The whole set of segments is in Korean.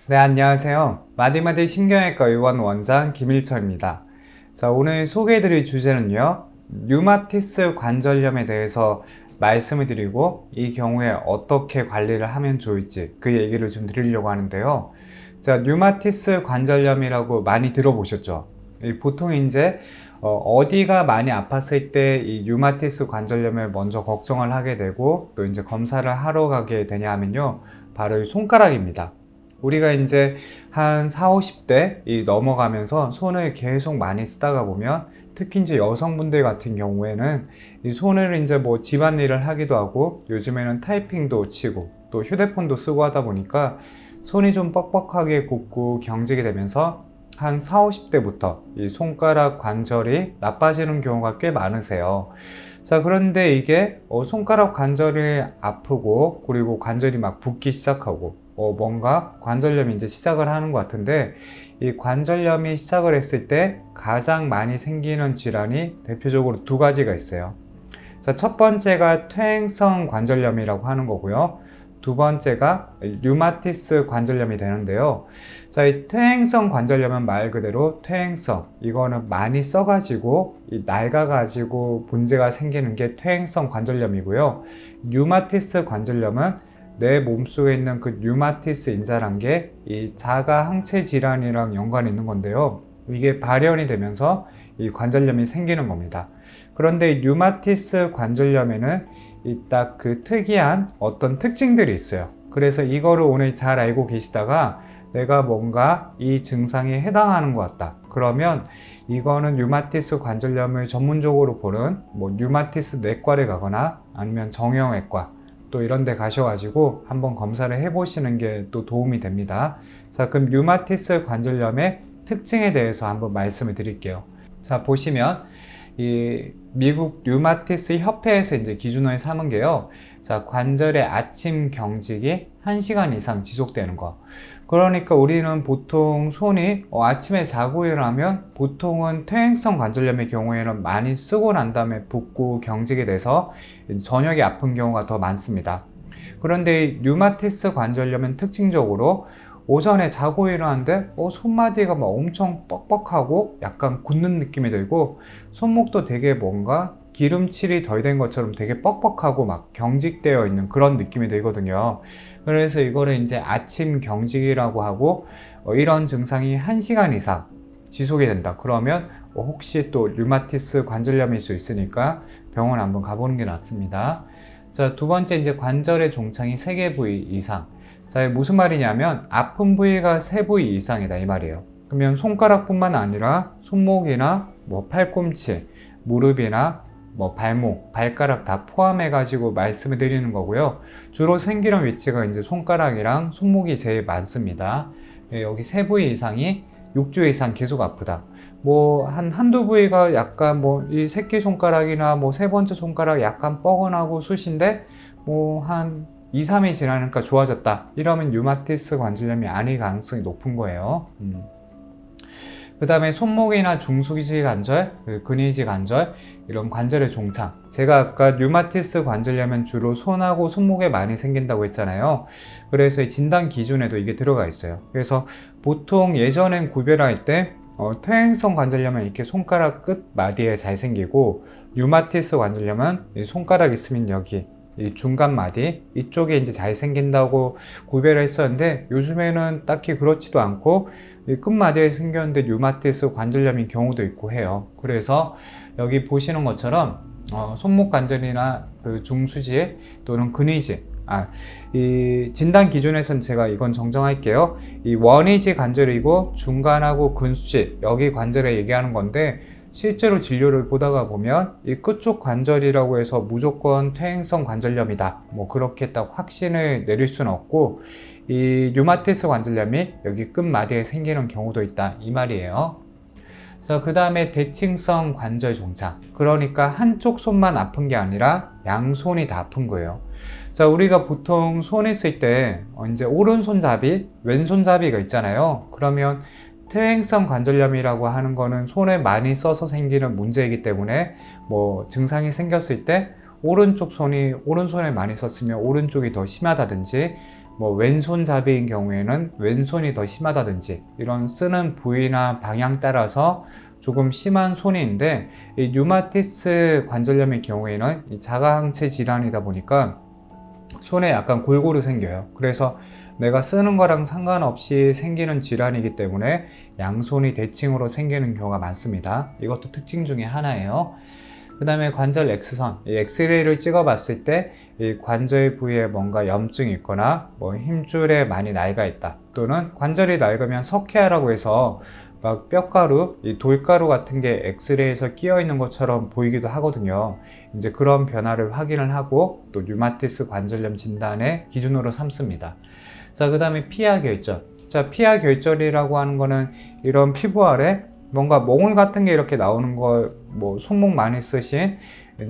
네, 안녕하세요. 마디마디 신경외과 의원 원장 김일철입니다. 자, 오늘 소개해드릴 주제는요, 류마티스 관절염에 대해서 말씀을 드리고 이 경우에 어떻게 관리를 하면 좋을지 그 얘기를 좀 드리려고 하는데요. 자, 류마티스 관절염이라고 많이 들어보셨죠? 보통 이제 어디가 많이 아팠을 때 이 류마티스 관절염을 먼저 걱정을 하게 되고 또 이제 검사를 하러 가게 되냐 하면요, 바로 이 손가락입니다. 우리가 이제 한 40, 50대 넘어가면서 손을 계속 많이 쓰다가 보면 특히 이제 여성분들 같은 경우에는 이 손을 이제 뭐 집안일을 하기도 하고 요즘에는 타이핑도 치고 또 휴대폰도 쓰고 하다 보니까 손이 좀 뻑뻑하게 굳고 경직이 되면서 한 40, 50대부터 이 손가락 관절이 나빠지는 경우가 꽤 많으세요. 자, 그런데 이게 손가락 관절이 아프고 그리고 관절이 막 붓기 시작하고 뭔가 관절염이 이제 시작을 하는 것 같은데, 이 관절염이 시작을 했을 때 가장 많이 생기는 질환이 대표적으로 두 가지가 있어요. 자, 첫 번째가 퇴행성 관절염이라고 하는 거고요. 두 번째가 류마티스 관절염이 되는데요. 자, 이 퇴행성 관절염은 말 그대로 퇴행성, 이거는 많이 써가지고 낡아가지고 문제가 생기는 게 퇴행성 관절염이고요. 류마티스 관절염은 내 몸속에 있는 그 류마티스 인자란 게 이 자가 항체 질환이랑 연관이 있는 건데요. 이게 발현이 되면서 이 관절염이 생기는 겁니다. 그런데 류마티스 관절염에는 딱 그 특이한 어떤 특징들이 있어요. 그래서 이거를 오늘 잘 알고 계시다가 내가 뭔가 이 증상에 해당하는 것 같다, 그러면 이거는 류마티스 관절염을 전문적으로 보는 뭐 류마티스 내과를 가거나 아니면 정형외과 또 이런 데 가셔가지고 한번 검사를 해보시는 게 또 도움이 됩니다. 자, 그럼 류마티스 관절염의 특징에 대해서 한번 말씀을 드릴게요. 자, 보시면 이 미국 류마티스 협회에서 이제 기준을 삼은 게요. 자, 관절의 아침 경직이 1시간 이상 지속되는 거. 그러니까 우리는 보통 손이 아침에 자고 일어나면 보통은 퇴행성 관절염의 경우에는 많이 쓰고 난 다음에 붓고 경직이 돼서 저녁에 아픈 경우가 더 많습니다. 그런데 류마티스 관절염은 특징적으로 오전에 자고 일어났는데 손마디가 막 엄청 뻑뻑하고 약간 굳는 느낌이 들고 손목도 되게 뭔가 기름칠이 덜 된 것처럼 되게 뻑뻑하고 막 경직되어 있는 그런 느낌이 들거든요. 그래서 이거를 이제 아침 경직이라고 하고 이런 증상이 1시간 이상 지속이 된다, 그러면 혹시 또 류마티스 관절염일 수 있으니까 병원 한번 가보는 게 낫습니다. 자, 두 번째, 이제 관절의 종창이 3개 부위 이상. 자, 무슨 말이냐면 아픈 부위가 3부위 이상이다 이 말이에요. 그러면 손가락뿐만 아니라 손목이나 뭐 팔꿈치, 무릎이나 뭐 발목, 발가락 다 포함해 가지고 말씀을 드리는 거고요. 주로 생기는 위치가 이제 손가락이랑 손목이 제일 많습니다. 여기 3부위 이상이 6주 이상 계속 아프다. 뭐 한두 부위가 약간 뭐 이 새끼손가락이나 뭐 세 번째 손가락 약간 뻐근하고 쑤신데 뭐 한 2, 3일 지나니까 좋아졌다, 이러면 류마티스 관절염이 아닐 가능성이 높은 거예요. 그 다음에 손목이나 중수지 관절, 근위지 관절, 이런 관절의 종창. 제가 아까 류마티스 관절염은 주로 손하고 손목에 많이 생긴다고 했잖아요. 그래서 진단 기준에도 이게 들어가 있어요. 그래서 보통 예전엔 구별할 때 퇴행성 관절염은 이렇게 손가락 끝 마디에 잘 생기고, 류마티스 관절염은 손가락 있으면 여기 이 중간 마디 이쪽에 이제 잘 생긴다고 구별을 했었는데, 요즘에는 딱히 그렇지도 않고 이 끝마디에 생겼는데 류마티스 관절염인 경우도 있고 해요. 그래서 여기 보시는 것처럼 손목 관절이나 그 중수지 또는 근위지, 이 진단 기준에서는 제가 이건 정정할게요. 이 원위지 관절이고 중간하고 근수지, 여기 관절에 얘기하는 건데, 실제로 진료를 보다가 보면 이 끝쪽 관절이라고 해서 무조건 퇴행성 관절염이다, 뭐 그렇게 딱 확신을 내릴 수는 없고, 이 류마티스 관절염이 여기 끝마디에 생기는 경우도 있다 이 말이에요. 그래서 그 다음에 대칭성 관절 종창, 그러니까 한쪽 손만 아픈 게 아니라 양손이 다 아픈 거예요. 자, 우리가 보통 손을 쓸 때 이제 오른손잡이, 왼손잡이가 있잖아요. 그러면 퇴행성 관절염이라고 하는 거는 손에 많이 써서 생기는 문제이기 때문에 뭐 증상이 생겼을 때 오른쪽 손이 오른손에 많이 썼으면 오른쪽이 더 심하다든지, 뭐 왼손잡이인 경우에는 왼손이 더 심하다든지 이런 쓰는 부위나 방향 따라서 조금 심한 손인데, 이 류마티스 관절염의 경우에는 이 자가항체 질환이다 보니까 손에 약간 골고루 생겨요. 그래서 내가 쓰는 거랑 상관없이 생기는 질환이기 때문에 양손이 대칭으로 생기는 경우가 많습니다. 이것도 특징 중에 하나예요. 그 다음에 관절 X선, 이 엑스레이를 찍어 봤을 때 이 관절 부위에 뭔가 염증이 있거나 뭐 힘줄에 많이 낡아 있다, 또는 관절이 낡으면 석회화라고 해서 막 뼈가루, 이 돌가루 같은 게 엑스레이에서 끼어 있는 것처럼 보이기도 하거든요. 이제 그런 변화를 확인을 하고 또 류마티스 관절염 진단의 기준으로 삼습니다. 자, 그 다음에 피하 결절. 자, 피하 결절이라고 하는 거는 이런 피부 아래 뭔가 몽울 같은 게 이렇게 나오는 걸, 뭐 손목 많이 쓰신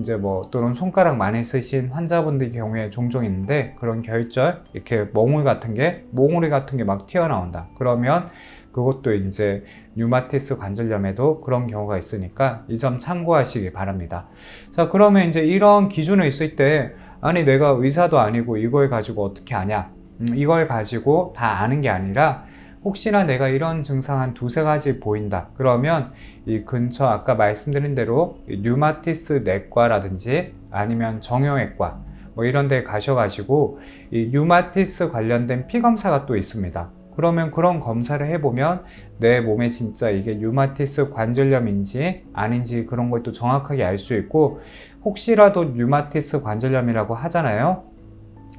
이제 뭐 또는 손가락 많이 쓰신 환자분들 경우에 종종 있는데, 그런 결절, 이렇게 몽울 같은 게, 몽우리 같은 게 막 튀어나온다. 그러면 그것도 이제 류마티스 관절염에도 그런 경우가 있으니까 이 점 참고하시기 바랍니다. 자, 그러면 이제 이런 기준을 있을 때, 아니 내가 의사도 아니고 이걸 가지고 어떻게 아냐? 이걸 가지고 다 아는 게 아니라, 혹시나 내가 이런 증상 한 두세 가지 보인다 그러면 이 근처 아까 말씀드린 대로 류마티스 내과라든지 아니면 정형외과 뭐 이런 데 가셔가지고 이 류마티스 관련된 피검사가 또 있습니다. 그러면 그런 검사를 해보면 내 몸에 진짜 이게 류마티스 관절염인지 아닌지 그런 걸 또 정확하게 알 수 있고, 혹시라도 류마티스 관절염이라고 하잖아요.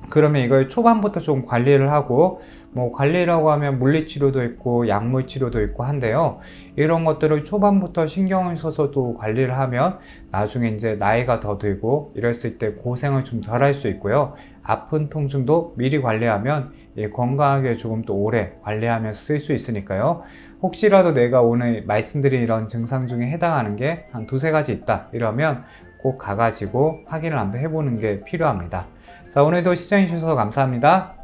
그러면 이걸 초반부터 좀 관리를 하고, 뭐 관리라고 하면 물리치료도 있고 약물치료도 있고 한데요, 이런 것들을 초반부터 신경을 써서도 관리를 하면 나중에 이제 나이가 더 들고 이랬을 때 고생을 좀 덜 할 수 있고요, 아픈 통증도 미리 관리하면 건강하게 조금 또 오래 관리하면서 쓸 수 있으니까요. 혹시라도 내가 오늘 말씀드린 이런 증상 중에 해당하는 게 한 두세 가지 있다 이러면 꼭 가가지고 확인을 한번 해보는 게 필요합니다. 자, 오늘도 시청해주셔서 감사합니다.